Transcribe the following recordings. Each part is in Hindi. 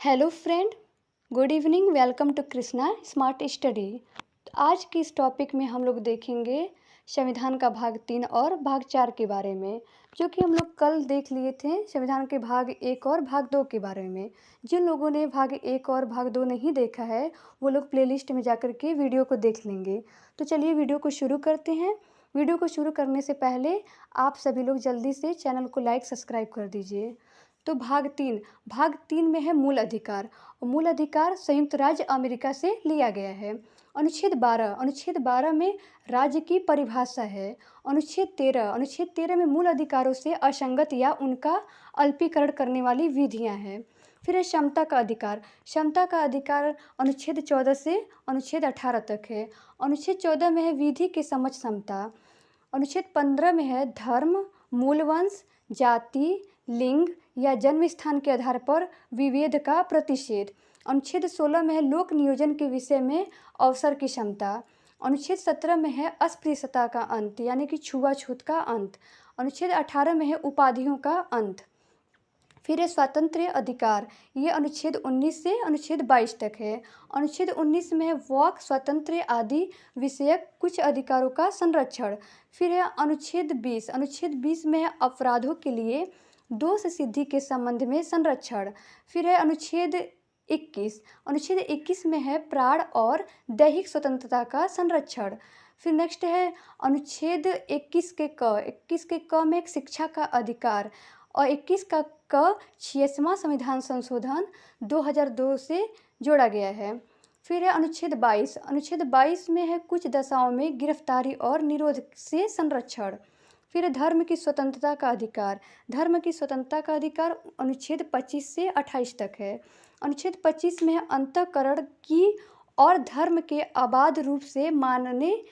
Hello friend, good evening. Welcome to Krishna smart study. आज के इस टॉपिक में हम लोग देखेंगे संविधान का भाग 3 और भाग 4 के बारे में, जो कि हम लोग कल देख लिए थे संविधान के भाग 1 और भाग 2 के बारे में। जिन लोगों ने भाग 1 और भाग 2 नहीं देखा है वो लोग प्लेलिस्ट में जाकर के वीडियो को देख लेंगे। तो चलिए वीडियो को शुरू करते हैं। वीडियो को शुरू करने से पहले आप सभी लोग जल्दी से चैनल को लाइक सब्सक्राइब कर दीजिए। तो भाग 3 में है मूल अधिकार। और मूल अधिकार संयुक्त राज्य अमेरिका से लिया गया है। अनुच्छेद 12 में राज्य की परिभाषा है। अनुच्छेद 13 में मूल अधिकारों से असंगत या उनका अल्पीकरण करने वाली विधियां हैं। फिर है क्षमता का अधिकार अनुच्छेद 14 से अनुच्छेद 18 तक है। अनुच्छेद 14 में है विधि के समक्ष समता। अनुच्छेद 15 में है धर्म, मूल वंश, जाति, लिंग या जन्म स्थान के आधार पर विभेद का प्रतिषेध। अनुच्छेद 16 में है लोक नियोजन के विषय में अवसर की क्षमता। अनुच्छेद 17 में है अस्पृश्यता का अंत यानी कि छुआछूत का अंत। अनुच्छेद 18 में है उपाधियों का अंत। फिर है स्वातंत्र्य अधिकार, ये अनुच्छेद 19 से अनुच्छेद 22 तक है। अनुच्छेद 19 में है वाक स्वातंत्र्य आदि विषयक कुछ अधिकारों का संरक्षण। फिर है अनुच्छेद 20 में है अपराधों के लिए दोष सिद्धि के संबंध में संरक्षण। फिर है अनुच्छेद 21 में है प्राण और दैहिक स्वतंत्रता का संरक्षण। फिर नेक्स्ट है अनुच्छेद 21 के क में शिक्षा का अधिकार। और 21 का क 86वां संविधान संशोधन 2002 से जोड़ा गया है। फिर है अनुच्छेद 22 में है कुछ दशाओं में गिरफ्तारी और निरोध से संरक्षण। फिर धर्म की स्वतंत्रता का अधिकार अनुच्छेद 25 से 28 तक है। अनुच्छेद 25 में है अंतःकरण की और धर्म के अबाध रूप से मानने,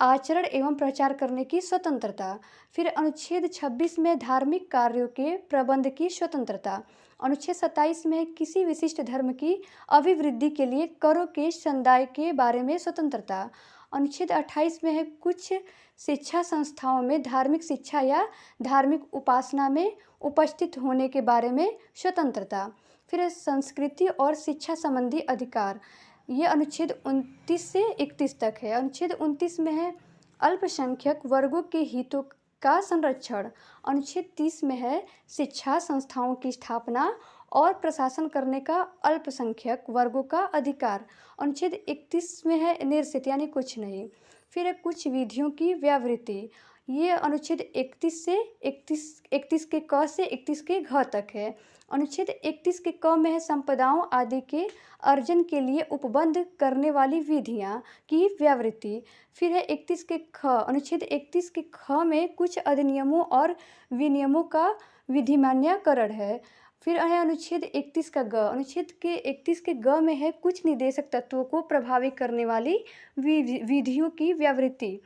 आचरण एवं प्रचार करने की स्वतंत्रता। फिर अनुच्छेद 26 में धार्मिक कार्यों के प्रबंध की स्वतंत्रता। अनुच्छेद 27 में किसी विशिष्ट धर्म की अभिवृद्धि के लिए करों के संदाय के बारे में स्वतंत्रता। अनुच्छेद 28 में है कुछ शिक्षा संस्थाओं में धार्मिक शिक्षा या धार्मिक उपासना में उपस्थित होने के बारे में स्वतंत्रता। फिर संस्कृति और शिक्षा संबंधी अधिकार, ये अनुच्छेद 29 से 31 तक है। अनुच्छेद 29 में है अल्पसंख्यक वर्गों के हितों का संरक्षण। अनुच्छेद 30 में है शिक्षा संस्थाओं की स्थापना और प्रशासन करने का अल्पसंख्यक वर्गों का अधिकार। अनुच्छेद 31 में है निरसित यानी कुछ नहीं। फिर है कुछ विधियों की व्यावृत्ति, ये अनुच्छेद 31 के क से 31 के घ तक है। अनुच्छेद 31 के क में है संपदाओं आदि के अर्जन के लिए उपबंध करने वाली विधियां की व्यावृत्ति। फिर है अनुच्छेद 31 के ख में कुछ अधिनियमों और विनियमों का विधिमान्यकरण है। फिर है अनुच्छेद 31 का ग। अनुच्छेद के 31 के ग में है कुछ निर्देशक तत्वों को प्रभावित करने वाली विधियों की व्यावृत्ति।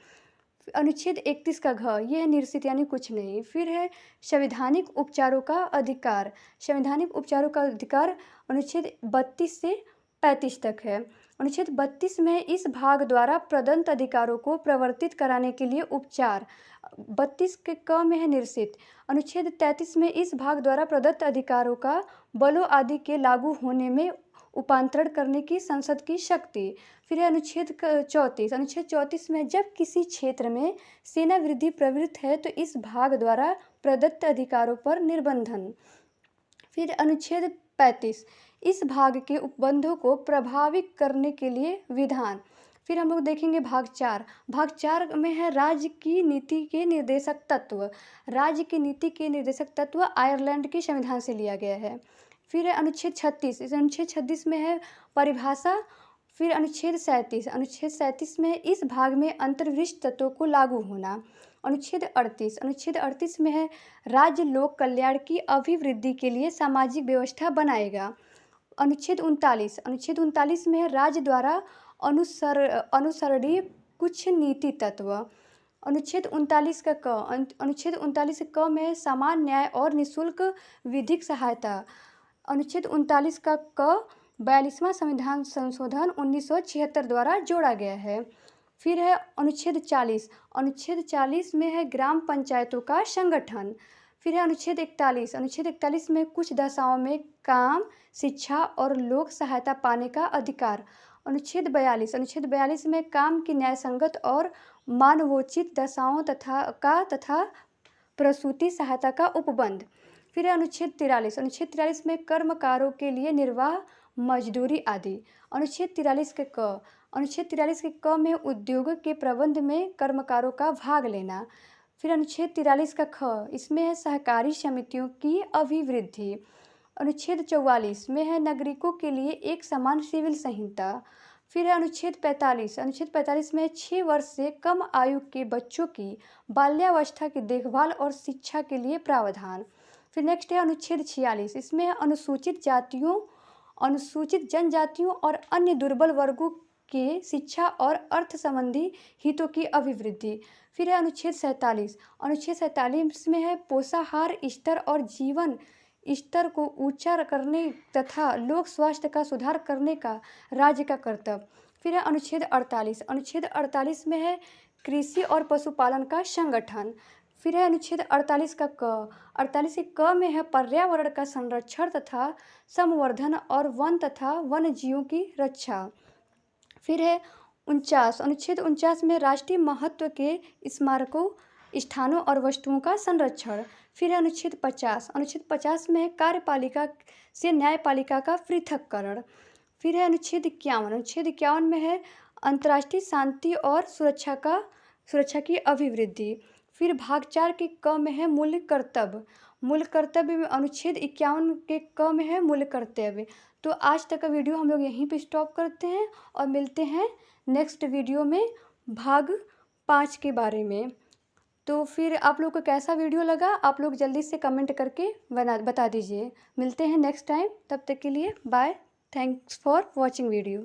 अनुच्छेद 31 का घ, यह है निरसित यानी कुछ नहीं। फिर है संवैधानिक उपचारों का अधिकार। अनुच्छेद 32 से 35 तक है। अनुच्छेद 32 में इस भाग द्वारा प्रदत्त अधिकारों को प्रवर्तित कराने के लिए उपचार। 32 के क में है निरसित। अनुच्छेद 33 में इस भाग द्वारा प्रदत्त अधिकारों का बलों आदि के लागू होने में उपांतरण करने की संसद की शक्ति। फिर है अनुच्छेद 34 में जब किसी क्षेत्र में सेना वृद्धि प्रवृत्त है तो इस भाग द्वारा प्रदत्त अधिकारों पर निर्बंधन। फिर अनुच्छेद 35 इस भाग के उपबंधों को प्रभावित करने के लिए विधान। फिर हम लोग देखेंगे भाग 4 में है राज्य की नीति के निर्देशक तत्व आयरलैंड के संविधान से लिया गया है। फिर है अनुच्छेद 36 में है परिभाषा। फिर अनुच्छेद 37 में इस भाग में अंतर्विष्ट तत्वों को लागू होना। अनुच्छेद 38 में है राज्य लोक कल्याण की अभिवृद्धि के लिए सामाजिक व्यवस्था बनाएगा। अनुच्छेद 39 में है राज्य द्वारा अनुसरणीय कुछ नीति तत्व। अनुच्छेद 39 का क में समान न्याय और निःशुल्क विधिक सहायता। अनुच्छेद 39 का क 42वां संविधान संशोधन 1976 द्वारा जोड़ा गया है। फिर है अनुच्छेद 40 में है ग्राम पंचायतों का संगठन। फिर है अनुच्छेद 41। अनुच्छेद 41 में कुछ दशाओं में काम, शिक्षा और लोक सहायता पाने का अधिकार। अनुच्छेद 42। अनुच्छेद 42 में काम की न्यायसंगत और मानवोचित दशाओं तथा प्रसूति सहायता का उपबंध। फिर है अनुच्छेद 43। अनुच्छेद 43 में कर्मकारों के लिए निर्वाह, मजदूरी आदि। अनुच्छेद 43 के क। अनुच्छेद 43 के क में उद्योग के प्रबंध में कर्मकारों का भाग लेना। फिर अनुच्छेद 43 का ख, इसमें है सहकारी समितियों की अभिवृद्धि। अनुच्छेद 44 में है नागरिकों के लिए एक समान सिविल संहिता। फिर है अनुच्छेद 45। अनुच्छेद 45 में 6 वर्ष से कम आयु के बच्चों की बाल्यावस्था की देखभाल और शिक्षा के लिए प्रावधान। फिर नेक्स्ट है अनुच्छेद 46। इसमें है अनुसूचित जातियों, अनुसूचित जनजातियों और अन्य दुर्बल वर्गों के शिक्षा और अर्थ संबंधी हितों की अभिवृद्धि। फिर है अनुच्छेद 47। अनुच्छेद 47 में है पोषाहार स्तर और जीवन स्तर को ऊंचा करने तथा लोक स्वास्थ्य का सुधार करने का राज्य का कर्तव्य। फिर है अनुच्छेद 48। अनुच्छेद 48 में है कृषि और पशुपालन का संगठन। फिर है अनुच्छेद 48 का क। 48 के क में है पर्यावरण का संरक्षण तथा संवर्धन और वन तथा वन्य जीवों की रक्षा। फिर है 49। अनुच्छेद 49 में राष्ट्रीय महत्व के स्मारकों, स्थानों और वस्तुओं का संरक्षण। फिर है अनुच्छेद 50। अनुच्छेद 50 में है कार्यपालिका से न्यायपालिका का पृथक्करण। फिर है अनुच्छेद 51। अनुच्छेद 51 में है अंतर्राष्ट्रीय शांति और सुरक्षा की अभिवृद्धि। फिर भाग 4 के क में है मूल्य कर्तव्य। मूल्य कर्तव्य में अनुच्छेद 51 के क में है मूल्य कर्तव्य। तो आज तक का वीडियो हम लोग यहीं पे स्टॉप करते हैं और मिलते हैं नेक्स्ट वीडियो में भाग 5 के बारे में। तो फिर आप लोग को कैसा वीडियो लगा आप लोग जल्दी से कमेंट करके बता दीजिए। मिलते हैं नेक्स्ट टाइम, तब तक के लिए bye. Thanks for watching video.